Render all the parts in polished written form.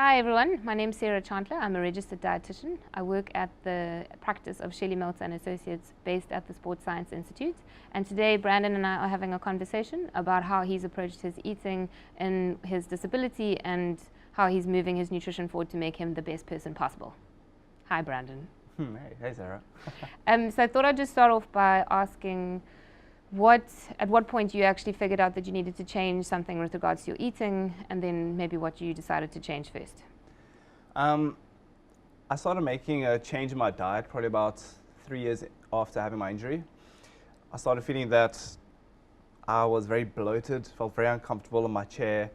Hi everyone, my name is Chantler. I'm a registered dietitian. I work at the practice of Shelly Meltzer and Associates based at the Sports Science Institute. And today Brandon and I are having a conversation about how he's approached his eating and his disability and how he's moving his nutrition forward to make him the best person possible. Hi Brandon. Hey Sarah. So I thought I'd just start off by asking at what point you actually figured out that you needed to change something with regards to your eating, and then maybe what you decided to change first. I started making a change in my diet probably about 3 years after having my injury. I started feeling that I was very bloated, felt very uncomfortable in my chair,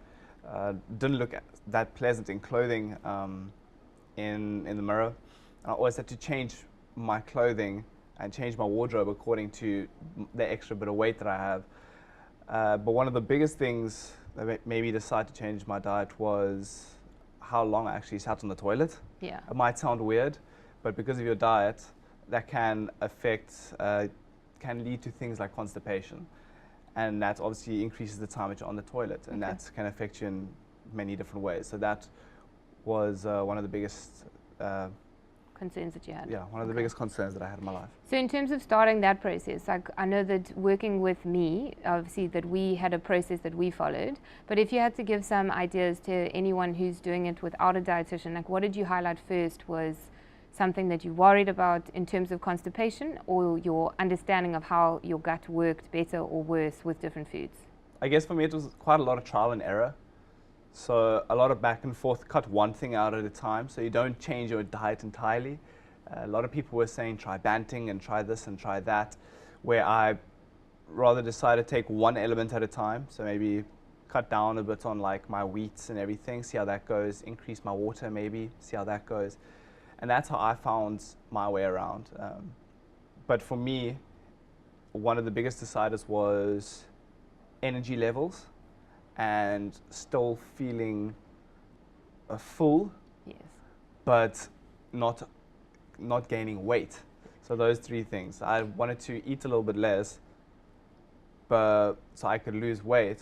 didn't look that pleasant in clothing in the mirror. And I always had to change my clothing and change my wardrobe according to the extra bit of weight that I have. But one of the biggest things that made me decide to change my diet was how long I actually sat on the toilet. Yeah. It might sound weird, but because of your diet, that can lead to things like constipation. And that obviously increases the time that you're on the toilet, and that can affect you in many different ways. So that was one of the biggest concerns that you had? Yeah, one of the biggest concerns that I had in my life. So in terms of starting that process, like I know that working with me, obviously that we had a process that we followed, but if you had to give some ideas to anyone who's doing it without a dietitian, like what did you highlight first was something that you worried about in terms of constipation, or your understanding of how your gut worked better or worse with different foods? I guess for me it was quite a lot of trial and error. So a lot of back and forth, cut one thing out at a time, so you don't change your diet entirely. A lot of people were saying try banting and try this and try that, where I rather decided to take one element at a time. So maybe cut down a bit on like my wheats and everything, see how that goes, increase my water maybe, see how that goes. And that's how I found my way around. But for me, one of the biggest deciders was energy levels and still feeling full, yes, but not gaining weight. So those three things. I wanted to eat a little bit less, but so I could lose weight,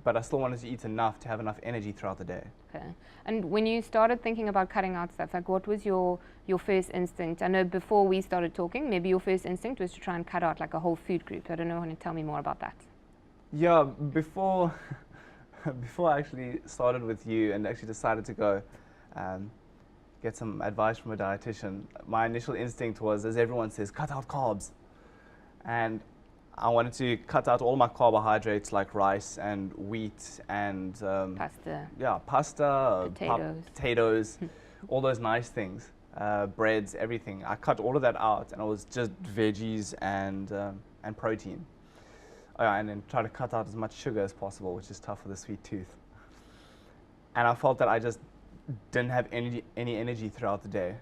but I still wanted to eat enough to have enough energy throughout the day. Okay. And when you started thinking about cutting out stuff, like what was your first instinct? I know before we started talking, maybe your first instinct was to try and cut out like a whole food group. I don't know, want to tell me more about that? Yeah, before I actually started with you and actually decided to go get some advice from a dietitian, my initial instinct was, as everyone says, cut out carbs. And I wanted to cut out all my carbohydrates like rice and wheat and pasta. Yeah, pasta, potatoes, all those nice things, breads, everything. I cut all of that out, and it was just veggies and protein. Oh yeah, and then try to cut out as much sugar as possible, which is tough for the sweet tooth. And I felt that I just didn't have any energy throughout the day.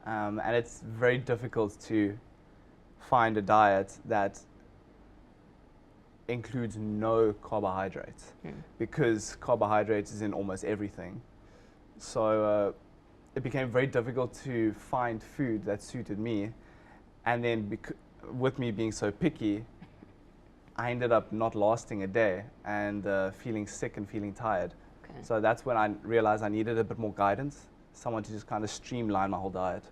And it's very difficult to find a diet that includes no carbohydrates, because carbohydrates is in almost everything. So it became very difficult to find food that suited me. And then with me being so picky, I ended up not lasting a day and feeling sick and feeling tired. Okay. So that's when I realized I needed a bit more guidance, someone to just kind of streamline my whole diet.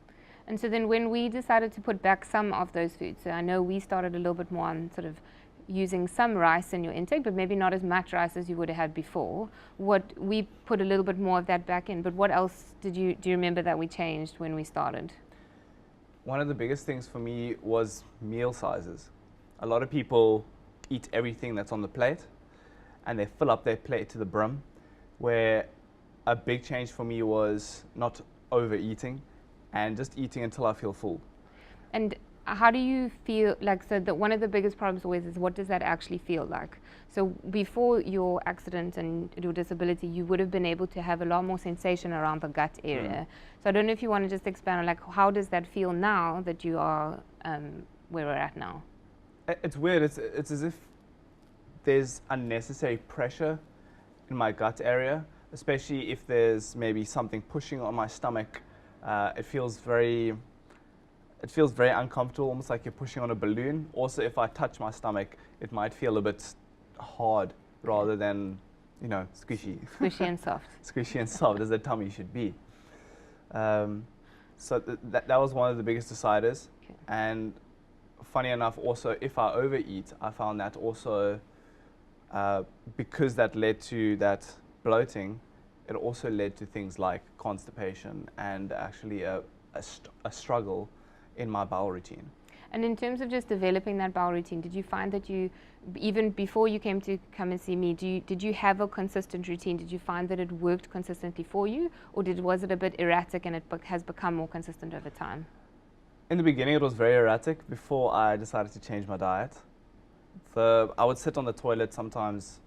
And so then when we decided to put back some of those foods, so I know we started a little bit more on sort of using some rice in your intake, but maybe not as much rice as you would have had before. We put a little bit more of that back in, but what else do you remember that we changed when we started? One of the biggest things for me was meal sizes. A lot of people eat everything that's on the plate and they fill up their plate to the brim, where a big change for me was not overeating and just eating until I feel full. And how do you feel, like, so that one of the biggest problems always is what does that actually feel like? So before your accident and your disability, you would have been able to have a lot more sensation around the gut area. So I don't know if you want to just expand on like how does that feel now that you are where we're at now? It's weird. It's as if there's unnecessary pressure in my gut area, especially if there's maybe something pushing on my stomach. It feels very uncomfortable, almost like you're pushing on a balloon. Also, if I touch my stomach, it might feel a bit hard rather than you know, squishy. Squishy and soft. Squishy and soft as the tummy should be. So that was one of the biggest deciders. Okay. And funny enough, also, if I overeat, I found that also, because that led to that bloating, it also led to things like constipation and actually a struggle in my bowel routine. And in terms of just developing that bowel routine, did you find that you, even before you came to come and see me, did you have a consistent routine? Did you find that it worked consistently for you, or was it a bit erratic and it has become more consistent over time? In the beginning, it was very erratic before I decided to change my diet. I would sit on the toilet sometimes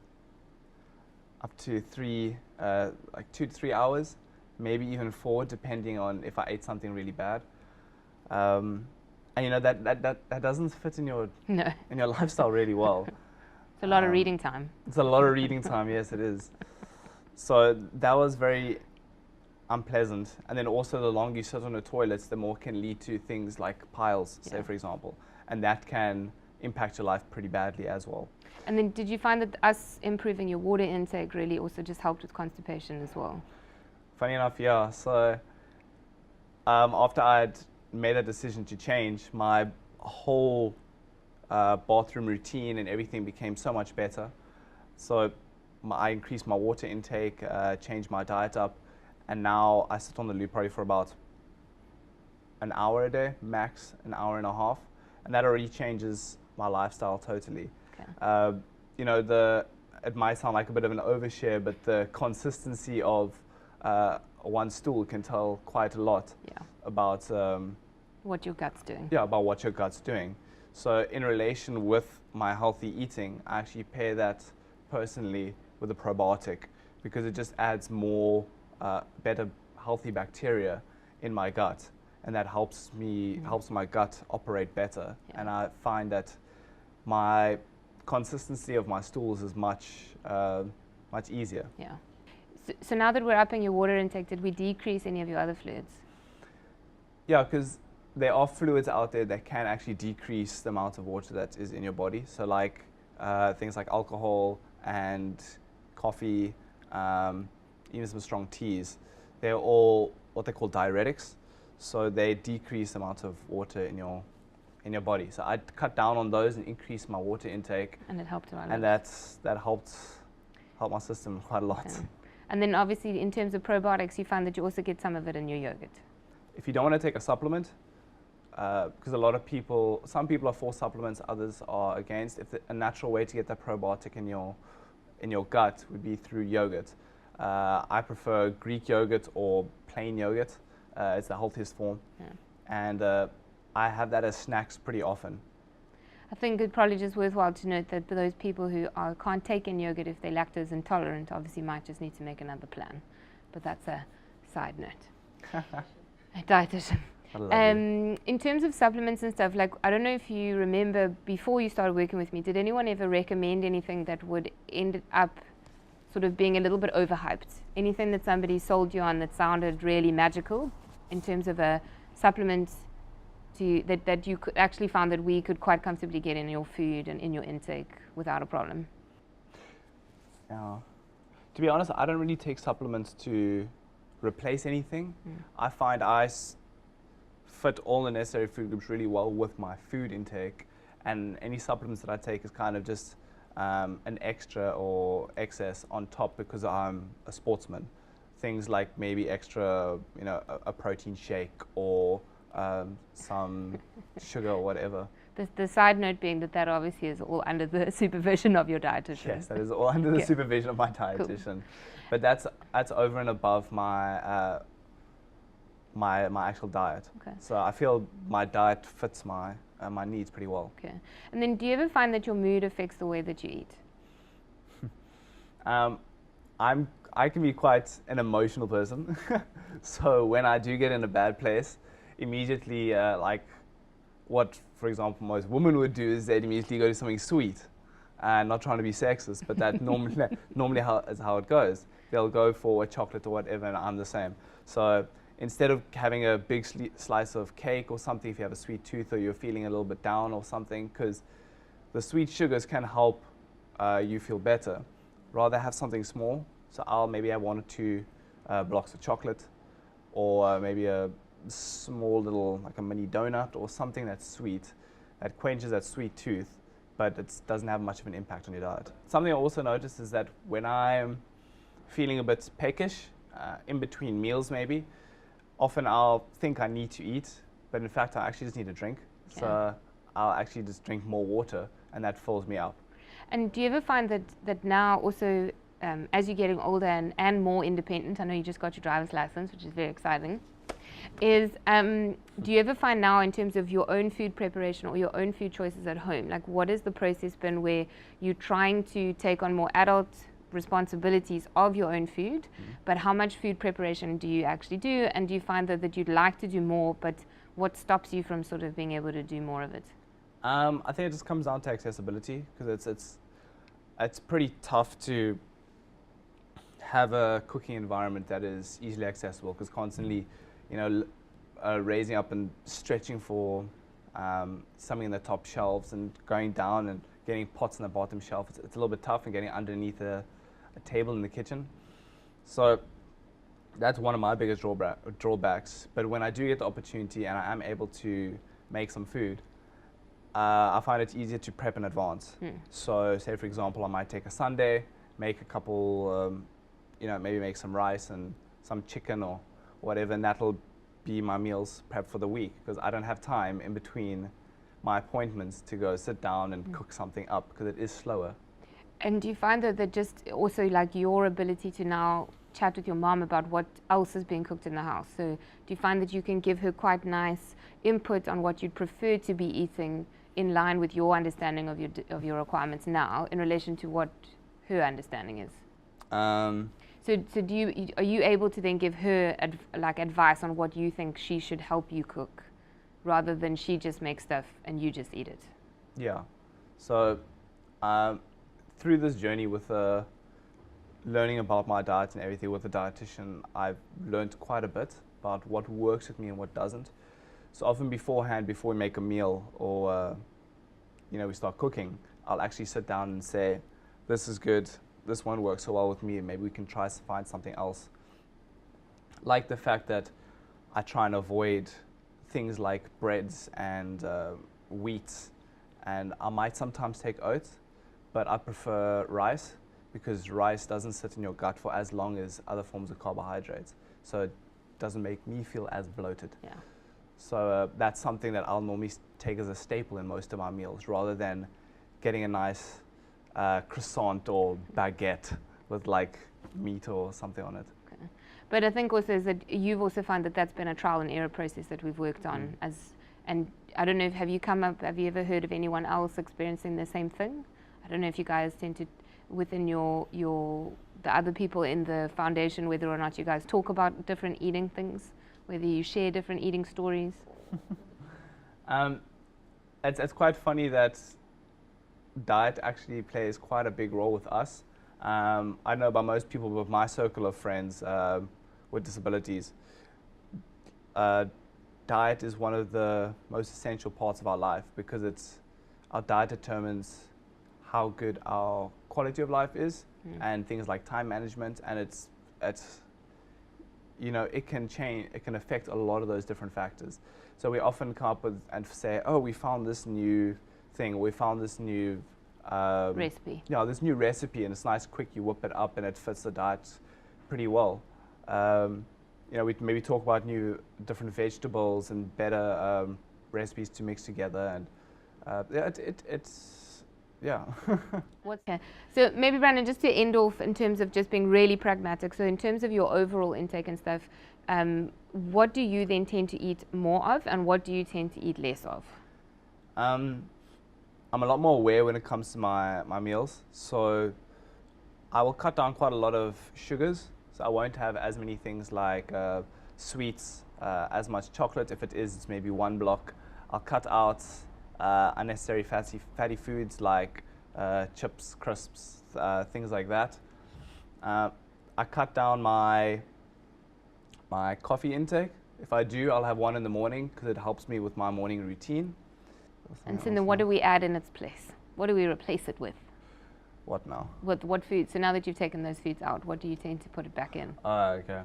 up to 2 to 3 hours, maybe even 4, depending on if I ate something really bad. And you know that doesn't fit in your lifestyle really well. It's a lot of reading time. It's a lot of reading time, yes, it is. So that was very unpleasant. And then also, the longer you sit on the toilets, the more can lead to things like piles, say for example, and that can impact your life pretty badly as well. And then did you find that us improving your water intake really also just helped with constipation as well? Funny enough, yeah. So after I'd made a decision to change, my whole bathroom routine and everything became so much better. So I increased my water intake, changed my diet up, and now I sit on the loo probably for about an hour a day, max an hour and a half, and that already changes my lifestyle totally. Okay. You know, it might sound like a bit of an overshare, but the consistency of one stool can tell quite a lot about what your gut's doing. Yeah, about what your gut's doing. So in relation with my healthy eating, I actually pair that personally with a probiotic, because it just adds more better healthy bacteria in my gut, and that helps my gut operate better. And I find that my consistency of my stools is much easier. Yeah. So now that we're upping your water intake, did we decrease any of your other fluids? Yeah, because there are fluids out there that can actually decrease the amount of water that is in your body. So like things like alcohol and coffee, even some strong teas, they're all what they call diuretics. So they decrease the amount of water in your body. So I cut down on those and increase my water intake. And it helped a lot. And that helped my system quite a lot. Okay. And then obviously in terms of probiotics, you find that you also get some of it in your yogurt. If you don't want to take a supplement, because some people are for supplements, others are against. A natural way to get that probiotic in your gut would be through yogurt. I prefer Greek yogurt or plain yogurt. It's the healthiest form. Yeah. And I have that as snacks pretty often. I think it's probably just worthwhile to note that for those people who can't take in yogurt if they're lactose intolerant, obviously might just need to make another plan. But that's a side note. A dietitian. In terms of supplements and stuff, like, I don't know if you remember before you started working with me, did anyone ever recommend anything that would end up sort of being a little bit overhyped? Anything that somebody sold you on that sounded really magical in terms of a supplement that you could actually found that we could quite comfortably get in your food and in your intake without a problem? Yeah. To be honest, I don't really take supplements to replace anything. I find I fit all the necessary food groups really well with my food intake, and any supplements that I take is kind of just an extra or excess on top because I'm a sportsman. Things like maybe extra, a protein shake or some sugar or whatever. The side note being that obviously is all under the supervision of your dietitian. Yes, that is all under the supervision of my dietitian. Cool. But that's over and above my my actual diet. Okay. So I feel my diet fits my needs pretty well. Okay. And then do you ever find that your mood affects the way that you eat? I can be quite an emotional person. So when I do get in a bad place, immediately, like what, for example, most women would do is they'd immediately go to something sweet. Not trying to be sexist, but that normally is how it goes. They'll go for a chocolate or whatever, and I'm the same. So instead of having a big slice of cake or something, if you have a sweet tooth or you're feeling a little bit down or something, because the sweet sugars can help you feel better, rather have something small. So I'll maybe have 1 or 2 blocks of chocolate, or maybe a small little, like a mini donut, or something that's sweet, that quenches that sweet tooth, but it doesn't have much of an impact on your diet. Something I also notice is that when I'm feeling a bit peckish, in between meals maybe, often I'll think I need to eat, but in fact I actually just need a drink. Yeah. So I'll actually just drink more water, and that fills me up. And do you ever find that now also, as you're getting older and more independent, I know you just got your driver's license, which is very exciting, do you ever find now in terms of your own food preparation or your own food choices at home, like what has the process been where you're trying to take on more adult responsibilities of your own food, but how much food preparation do you actually do, and do you find that you'd like to do more, but what stops you from sort of being able to do more of it? I think it just comes down to accessibility, because it's pretty tough to have a cooking environment that is easily accessible, because constantly, raising up and stretching for something in the top shelves and going down and getting pots in the bottom shelf, it's a little bit tough, and getting underneath a table in the kitchen. So that's one of my biggest drawbacks. But when I do get the opportunity and I am able to make some food, I find it easier to prep in advance. So say, for example, I might take a Sunday, make a couple, maybe make some rice and some chicken or whatever, and that'll be my meals prep for the week, because I don't have time in between my appointments to go sit down and cook something up, because it is slower. And do you find that just also like your ability to now chat with your mom about what else is being cooked in the house? So do you find that you can give her quite nice input on what you'd prefer to be eating in line with your understanding of your requirements now in relation to what her understanding is? So are you able to then give her advice on what you think she should help you cook, rather than she just makes stuff and you just eat it? Yeah. So through this journey with learning about my diet and everything with a dietitian, I've learned quite a bit about what works with me and what doesn't. So often beforehand, before we make a meal or we start cooking, I'll actually sit down and say, this is good, this won't work so well with me, maybe we can try to find something else. Like the fact that I try and avoid things like breads and wheat, and I might sometimes take oats, but I prefer rice, because rice doesn't sit in your gut for as long as other forms of carbohydrates, so it doesn't make me feel as bloated. Yeah. So that's something that I'll normally take as a staple in most of my meals, rather than getting a nice croissant or baguette with like meat or something on it. Okay. But I think also is that you've also found that that's been a trial and error process that we've worked on and I don't know if have you ever heard of anyone else experiencing the same thing? I don't know if you guys tend to, within the other people in the foundation, whether or not you guys talk about different eating things, whether you share different eating stories. It's quite funny that diet actually plays quite a big role with us. I know by most people with my circle of friends with disabilities, diet is one of the most essential parts of our life, because our diet determines how good our quality of life is, and things like time management, and it can change, it can affect a lot of those different factors. So we often come up with and say, oh, we found this new thing, we found this new recipe. Yeah, this new recipe, and it's nice, quick, you whip it up and it fits the diet pretty well. We maybe talk about new different vegetables and better recipes to mix together, and yeah. So maybe Brandon, just to end off in terms of just being really pragmatic, so in terms of your overall intake and stuff, what do you then tend to eat more of, and what do you tend to eat less of? I'm a lot more aware when it comes to my meals, so I will cut down quite a lot of sugars, so I won't have as many things like sweets, as much chocolate. If it is, it's maybe 1 block. I'll cut out unnecessary fatty foods like chips, crisps, things like that. I cut down my coffee intake. If I do, I'll have 1 in the morning, because it helps me with my morning routine. And so then what do we add in its place? What do we replace it with? What now? What foods? So now that you've taken those foods out, what do you tend to put it back in? Okay.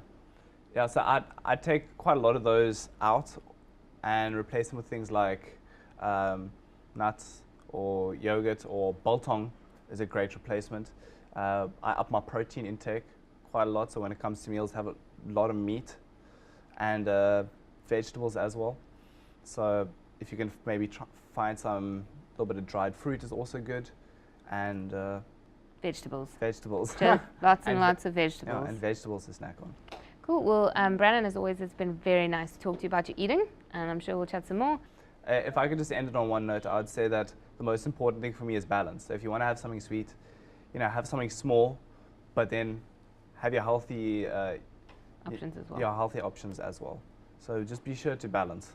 Yeah, so I take quite a lot of those out and replace them with things like nuts or yogurt, or biltong is a great replacement. I up my protein intake quite a lot, so when it comes to meals, have a lot of meat and vegetables as well. So if you can maybe find some little bit of dried fruit is also good, and Vegetables. vegetables. Just lots and And lots of vegetables. Yeah, and vegetables to snack on. Cool. Well, Brandon, as always, it's been very nice to talk to you about your eating, and I'm sure we'll chat some more. If I could just end it on one note, I would say that the most important thing for me is balance. So if you want to have something sweet, have something small, but then have your healthy Options as well. Your healthy options as well. So just be sure to balance.